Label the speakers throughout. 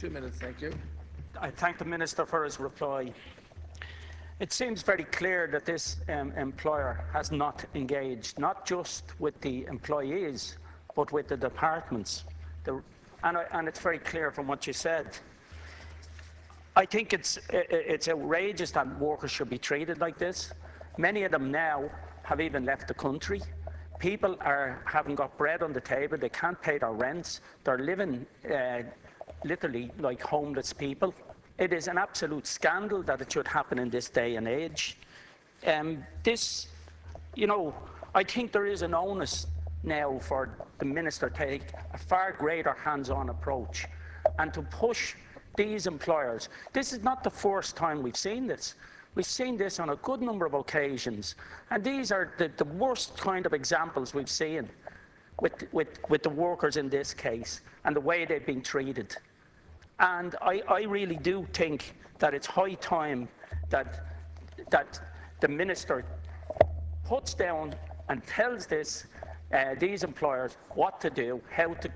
Speaker 1: 2 minutes, thank you.
Speaker 2: I thank the Minister for his reply. It seems very clear that this employer has not engaged, not just with the employees, but with the departments. And it's very clear from what you said. I think it's outrageous that workers should be treated like this. Many of them now have even left the country. People haven't got bread on the table. They can't pay their rents. They're living literally like homeless people. It is an absolute scandal that it should happen in this day and age. I think there is an onus now for the Minister to take a far greater hands-on approach and to push these employers. This is not the first time we've seen this. We've seen this on a good number of occasions, and these are the worst kind of examples we've seen with the workers in this case and the way they've been treated. And I really do think that it's high time that the Minister puts down and tells these employers what to do, how to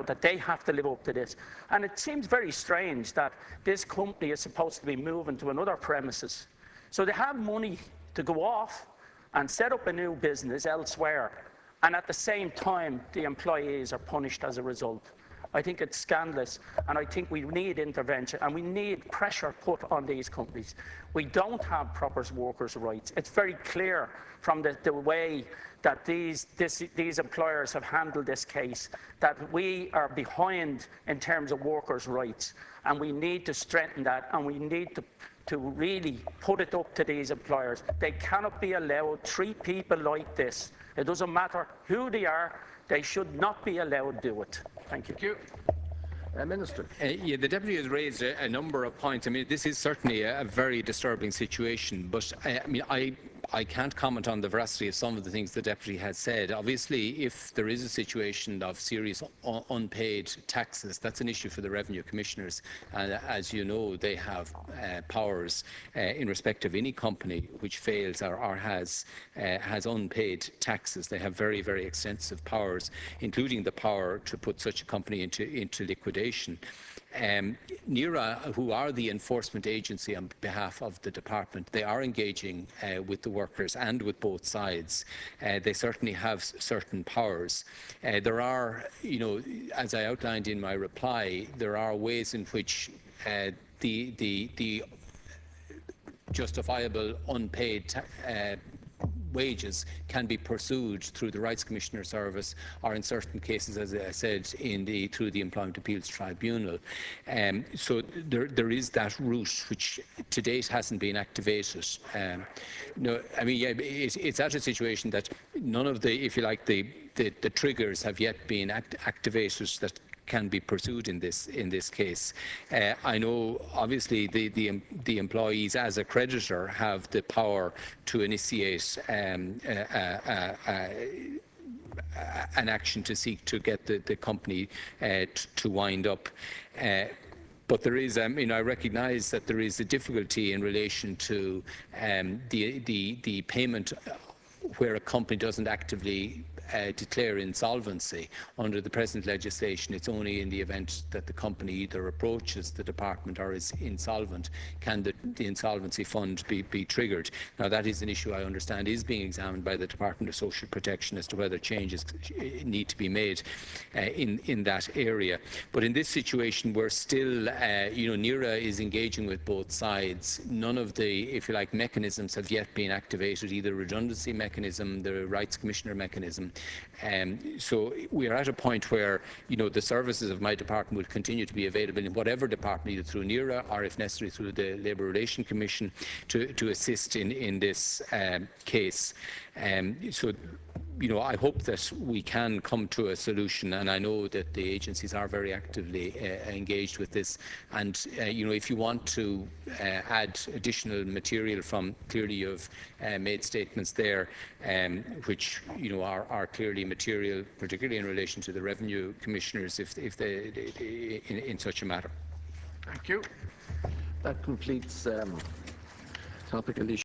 Speaker 2: that they have to live up to this. And it seems very strange that this company is supposed to be moving to another premises. So they have money to go off and set up a new business elsewhere, and at the same time the employees are punished as a result. I think it's scandalous, and I think we need intervention and we need pressure put on these companies. We don't have proper workers' rights. It's very clear from the way that these employers have handled this case that we are behind in terms of workers' rights, and we need to strengthen that, and we need to really put it up to these employers. They cannot be allowed to treat people like this. It doesn't matter who they are. They should not be allowed to do it. Thank you.
Speaker 1: Thank you. Minister.
Speaker 3: The Deputy has raised a number of points. I mean, this is certainly a very disturbing situation, but I can't comment on the veracity of some of the things the Deputy has said. Obviously, if there is a situation of serious unpaid taxes, that's an issue for the Revenue Commissioners. And as you know, they have powers in respect of any company which fails or has unpaid taxes. They have very, very extensive powers, including the power to put such a company into liquidation. NERA, who are the enforcement agency on behalf of the department, they are engaging with the workers and with both sides. They certainly have certain powers. There are, as I outlined in my reply, there are ways in which the justifiable unpaid wages can be pursued through the Rights Commissioner Service, or in certain cases, as I said, through the Employment Appeals Tribunal. So there is that route which to date hasn't been activated. It's at a situation that none of the, if you like, the triggers have yet been activated that can be pursued in this case. I know obviously the employees as a creditor have the power to initiate an action to seek to get the company to wind up. But there is, I recognise that there is a difficulty in relation to the payment where a company doesn't actively declare insolvency. Under the present legislation, it's only in the event that the company either approaches the department or is insolvent can the insolvency fund be triggered. Now, that is an issue I understand is being examined by the Department of Social Protection as to whether changes need to be made in that area. But in this situation, we're still, NERA is engaging with both sides. None of the, if you like, mechanisms have yet been activated, either redundancy mechanism, the Rights Commissioner mechanism. So we are at a point where, the services of my department will continue to be available in whatever department, either through NERA or, if necessary, through the Labour Relations Commission to assist in this case. So I hope that we can come to a solution, and I know that the agencies are very actively engaged with this. And if you want to add additional material from, clearly you've made statements there which are clearly material, particularly in relation to the revenue commissioners, if they in such a matter.
Speaker 1: Thank you. That completes topical issues.